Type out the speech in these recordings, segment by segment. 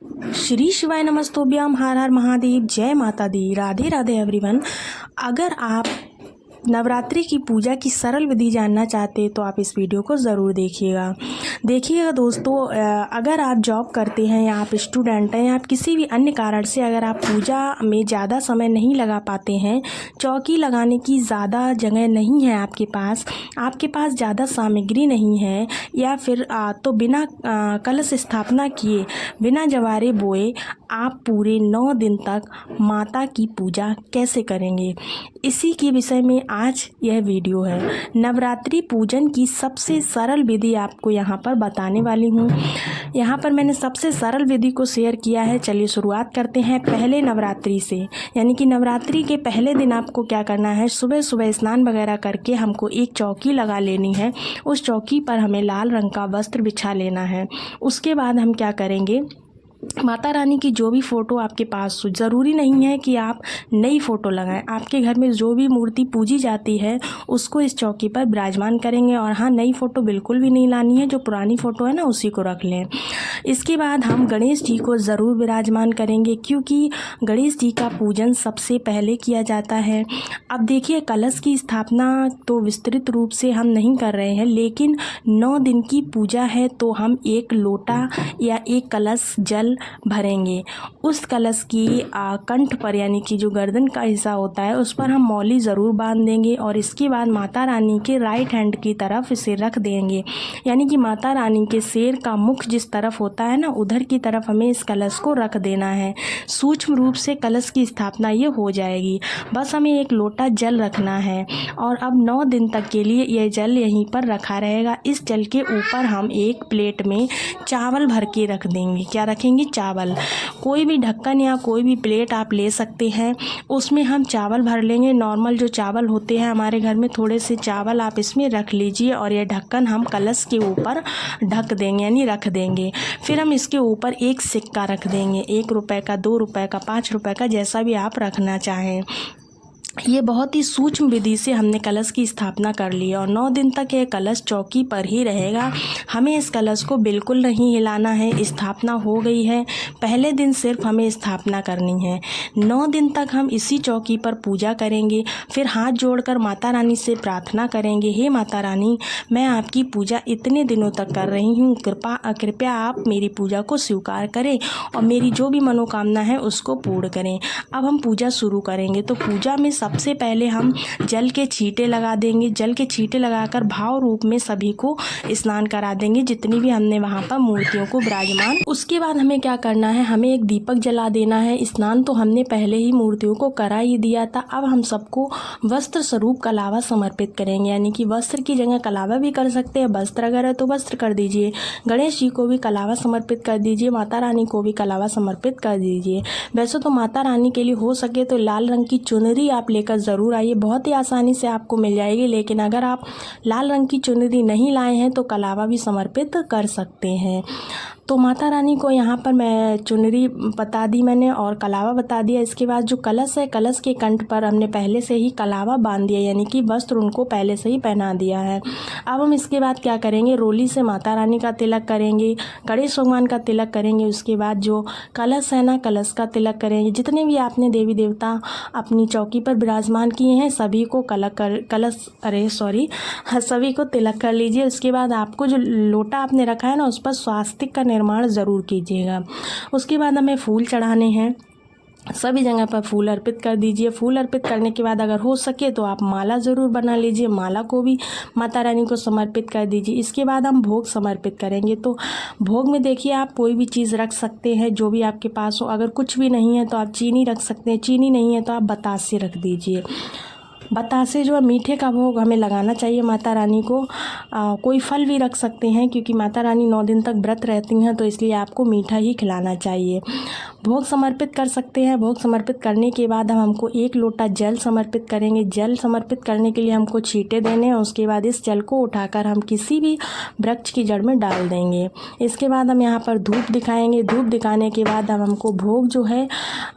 श्री शिवाय नमस्तोभ्यम, हर हर महादेव, जय माता दी, राधे राधे एवरीवन। अगर आप नवरात्रि की पूजा की सरल विधि जानना चाहते हैं तो आप इस वीडियो को ज़रूर देखिएगा दोस्तों। अगर आप जॉब करते हैं या आप स्टूडेंट हैं या आप किसी भी अन्य कारण से अगर आप पूजा में ज़्यादा समय नहीं लगा पाते हैं, चौकी लगाने की ज़्यादा जगह नहीं है आपके पास ज़्यादा सामग्री नहीं है, या फिर तो बिना कलश स्थापना किए, बिना जवारे बोए आप पूरे 9 दिन तक माता की पूजा कैसे करेंगे, इसी के विषय में आज यह वीडियो है। नवरात्रि पूजन की सबसे सरल विधि आपको यहाँ पर बताने वाली हूँ। यहाँ पर मैंने सबसे सरल विधि को शेयर किया है। चलिए शुरुआत करते हैं पहले नवरात्रि से। यानी कि नवरात्रि के पहले दिन आपको क्या करना है, सुबह सुबह स्नान वगैरह करके हमको एक चौकी लगा लेनी है। उस चौकी पर हमें लाल रंग का वस्त्र बिछा लेना है। उसके बाद हम क्या करेंगे, माता रानी की जो भी फ़ोटो आपके पास, ज़रूरी नहीं है कि आप नई फ़ोटो लगाएं, आपके घर में जो भी मूर्ति पूजी जाती है उसको इस चौकी पर विराजमान करेंगे। और हाँ, नई फ़ोटो बिल्कुल भी नहीं लानी है, जो पुरानी फ़ोटो है ना उसी को रख लें। इसके बाद हम गणेश जी को ज़रूर विराजमान करेंगे, क्योंकि गणेश जी का पूजन सबसे पहले किया जाता है। अब देखिए, कलश की स्थापना तो विस्तृत रूप से हम नहीं कर रहे हैं, लेकिन 9 दिन की पूजा है तो हम एक लोटा या एक कलश जल भरेंगे। उस कलश की कंठ पर, यानी कि जो गर्दन का हिस्सा होता है, उस पर हम मौली ज़रूर बांध देंगे और इसके बाद माता रानी के राइट हैंड की तरफ इसे रख देंगे। यानी कि माता रानी के सिर का मुख जिस तरफ होता है ना, उधर की तरफ हमें इस कलश को रख देना है। सूक्ष्म रूप से कलश की स्थापना ये हो जाएगी। बस हमें एक लोटा जल रखना है और अब 9 दिन तक के लिए यह जल यहीं पर रखा रहेगा। इस जल के ऊपर हम एक प्लेट में चावल भर के रख देंगे। क्या रखेंगे? चावल। कोई भी ढक्कन या कोई भी प्लेट आप ले सकते हैं, उसमें हम चावल भर लेंगे। नॉर्मल जो चावल होते हैं हमारे घर में, थोड़े से चावल आप इसमें रख लीजिए और यह ढक्कन हम कलश के ऊपर ढक देंगे, यानी रख देंगे। फिर हम इसके ऊपर एक सिक्का रख देंगे, 1 रुपये का, 2 रुपये का, 5 रुपये का, जैसा भी आप रखना चाहें। ये बहुत ही सूक्ष्म विधि से हमने कलश की स्थापना कर ली और 9 दिन तक ये कलश चौकी पर ही रहेगा। हमें इस कलश को बिल्कुल नहीं हिलाना है। स्थापना हो गई है, पहले दिन सिर्फ हमें स्थापना करनी है। 9 दिन तक हम इसी चौकी पर पूजा करेंगे। फिर हाथ जोड़कर माता रानी से प्रार्थना करेंगे, हे माता रानी, मैं आपकी पूजा इतने दिनों तक कर रही हूँ, कृपया आप मेरी पूजा को स्वीकार करें और मेरी जो भी मनोकामना है उसको पूर्ण करें। अब हम पूजा शुरू करेंगे। तो पूजा में सबसे पहले हम जल के छींटे लगा देंगे। जल के छींटे लगाकर भाव रूप में सभी को स्नान करा देंगे, जितनी भी हमने वहाँ पर मूर्तियों को विराजमान। उसके बाद हमें क्या करना है, हमें एक दीपक जला देना है। स्नान तो हमने पहले ही मूर्तियों को करा ही दिया था। अब हम सबको वस्त्र स्वरूप कलावा समर्पित करेंगे, यानी कि वस्त्र की जगह कलावा भी कर सकते हैं। वस्त्र अगर है तो वस्त्र कर दीजिए। गणेश जी को भी कलावा समर्पित कर दीजिए, माता रानी को भी कलावा समर्पित कर दीजिए। वैसे तो माता रानी के लिए हो सके तो लाल रंग की चुनरी आप लेकर ज़रूर आइए, बहुत ही आसानी से आपको मिल जाएगी। लेकिन अगर आप लाल रंग की चुनरी नहीं लाए हैं तो कलावा भी समर्पित कर सकते हैं। तो माता रानी को यहाँ पर मैं चुनरी बता दी मैंने और कलावा बता दिया। इसके बाद जो कलश है, कलश के कंठ पर हमने पहले से ही कलावा बांध दिया, यानी कि वस्त्र उनको पहले से ही पहना दिया है। अब हम इसके बाद क्या करेंगे, रोली से माता रानी का तिलक करेंगे, गणेश भगवान का तिलक करेंगे। उसके बाद जो कलश है ना, कलश का तिलक करेंगे। जितने भी आपने देवी देवता अपनी चौकी पर विराजमान किए हैं सभी को सभी को तिलक कर लीजिए। उसके बाद आपको जो लोटा आपने रखा है ना, उस पर स्वास्तिक का निर्माण ज़रूर कीजिएगा। उसके बाद हमें फूल चढ़ाने हैं, सभी जगह पर फूल अर्पित कर दीजिए। फूल अर्पित करने के बाद अगर हो सके तो आप माला ज़रूर बना लीजिए, माला को भी माता रानी को समर्पित कर दीजिए। इसके बाद हम भोग समर्पित करेंगे। तो भोग में देखिए, आप कोई भी चीज़ रख सकते हैं जो भी आपके पास हो। अगर कुछ भी नहीं है तो आप चीनी रख सकते हैं, चीनी नहीं है तो आप बतासे रख दीजिए। बतासे जो है, मीठे का भोग हमें लगाना चाहिए माता रानी को। कोई फल भी रख सकते हैं, क्योंकि माता रानी 9 दिन तक व्रत रहती हैं, तो इसलिए आपको मीठा ही खिलाना चाहिए। भोग समर्पित कर सकते हैं। भोग समर्पित करने के बाद हमको 1 लोटा जल समर्पित करेंगे। जल समर्पित करने के लिए हमको छींटे देने हैं। उसके बाद इस जल को उठाकर हम किसी भी वृक्ष की जड़ में डाल देंगे। इसके बाद हम यहाँ पर धूप दिखाएंगे। धूप दिखाने के बाद हमको भोग जो है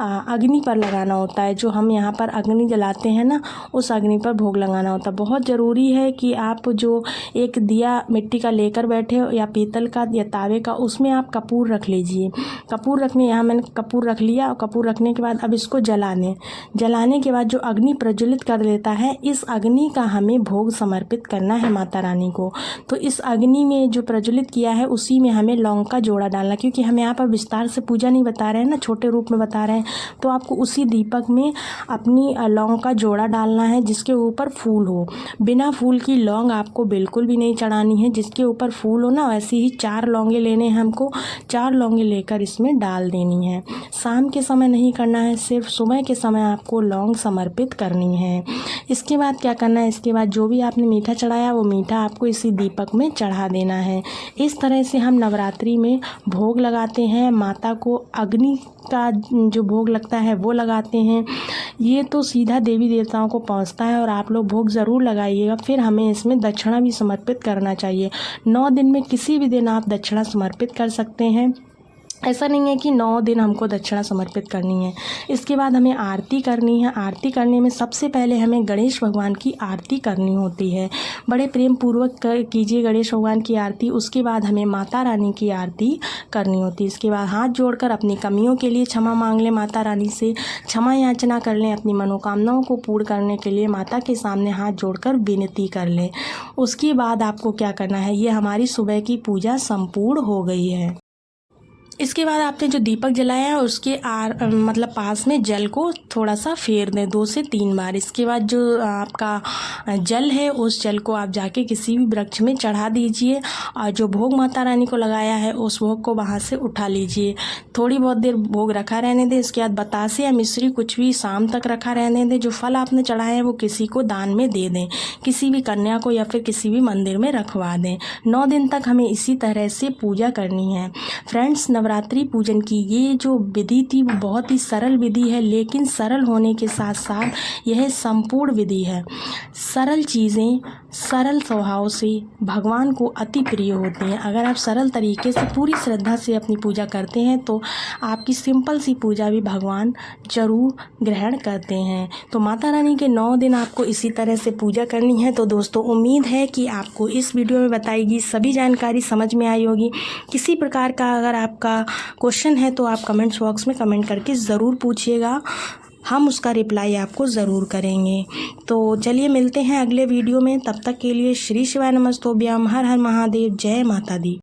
अग्नि पर लगाना होता है। जो हम यहाँ पर अग्नि जलाते हैं ना, उस उस अग्नि पर भोग लगाना होता है। बहुत ज़रूरी है कि आप जो एक दिया मिट्टी का लेकर बैठे हो या पीतल का या तावे का, उसमें आप कपूर रख लीजिए। कपूर रखने, यहाँ मैंने कपूर रख लिया, और कपूर रखने के बाद अब इसको जलाने के बाद जो अग्नि प्रज्वलित कर देता है, इस अग्नि का हमें भोग समर्पित करना है माता रानी को। तो इस अग्नि में जो प्रज्वलित किया है उसी में हमें लौंग का जोड़ा डालना, क्योंकि हम यहाँ पर विस्तार से पूजा नहीं बता रहे हैं ना, छोटे रूप में बता रहे हैं। तो आपको उसी दीपक में अपनी लौंग का जोड़ा डालना है जिसके ऊपर फूल हो। बिना फूल की लौंग आपको बिल्कुल भी नहीं चढ़ानी है। जिसके ऊपर फूल हो ना, वैसे ही 4 लौंगे लेने हैं हमको, 4 लौंगे लेकर इसमें डाल देनी है। शाम के समय नहीं करना है, सिर्फ सुबह के समय आपको लौंग समर्पित करनी है। इसके बाद क्या करना है, इसके बाद जो भी आपने मीठा चढ़ाया वो मीठा आपको इसी दीपक में चढ़ा देना है। इस तरह से हम नवरात्रि में भोग लगाते हैं। माता को अग्नि का जो भोग लगता है वो लगाते हैं। ये तो सीधा देवी देवताओं को पहुंचता है, और आप लोग भोग ज़रूर लगाइएगा। फिर हमें इसमें दक्षिणा भी समर्पित करना चाहिए। 9 दिन में किसी भी दिन आप दक्षिणा समर्पित कर सकते हैं। ऐसा नहीं है कि 9 दिन हमको दक्षिणा समर्पित करनी है। इसके बाद हमें आरती करनी है। आरती करने में सबसे पहले हमें गणेश भगवान की आरती करनी होती है। बड़े प्रेम पूर्वक कीजिए गणेश भगवान की आरती। उसके बाद हमें माता रानी की आरती करनी होती है। इसके बाद हाथ जोड़कर अपनी कमियों के लिए क्षमा मांग लें, माता रानी से क्षमा याचना कर लें। अपनी मनोकामनाओं को पूर्ण करने के लिए माता के सामने हाथ जोड़कर विनती कर लें। उसके बाद आपको क्या करना है, ये हमारी सुबह की पूजा संपूर्ण हो गई है। इसके बाद आपने जो दीपक जलाया है उसके मतलब पास में जल को थोड़ा सा फेर दें 2 से 3 बार। इसके बाद जो आपका जल है उस जल को आप जाके किसी भी वृक्ष में चढ़ा दीजिए, और जो भोग माता रानी को लगाया है उस भोग को वहाँ से उठा लीजिए। थोड़ी बहुत देर भोग रखा रहने दें। इसके बाद बतासे या मिश्री कुछ भी शाम तक रखा रहने दें। जो फल आपने चढ़ाए हैं वो किसी को दान में दे दें, किसी भी कन्या को या फिर किसी भी मंदिर में रखवा दें। 9 दिन तक हमें इसी तरह से पूजा करनी है। फ्रेंड्स, नवरात्रि पूजन की ये जो विधि थी वो बहुत ही सरल विधि है, लेकिन सरल होने के साथ साथ यह संपूर्ण विधि है। सरल चीज़ें सरल स्वभाव से भगवान को अति प्रिय होती हैं। अगर आप सरल तरीके से पूरी श्रद्धा से अपनी पूजा करते हैं तो आपकी सिंपल सी पूजा भी भगवान जरूर ग्रहण करते हैं। तो माता रानी के 9 दिन आपको इसी तरह से पूजा करनी है। तो दोस्तों, उम्मीद है कि आपको इस वीडियो में बताई गई सभी जानकारी समझ में आई होगी। किसी प्रकार का अगर आपका क्वेश्चन है तो आप कमेंट्स बॉक्स में कमेंट करके ज़रूर पूछिएगा, हम उसका रिप्लाई आपको ज़रूर करेंगे। तो चलिए मिलते हैं अगले वीडियो में। तब तक के लिए श्री शिवाय नमस्तोभ्यम, हर हर महादेव, जय माता दी।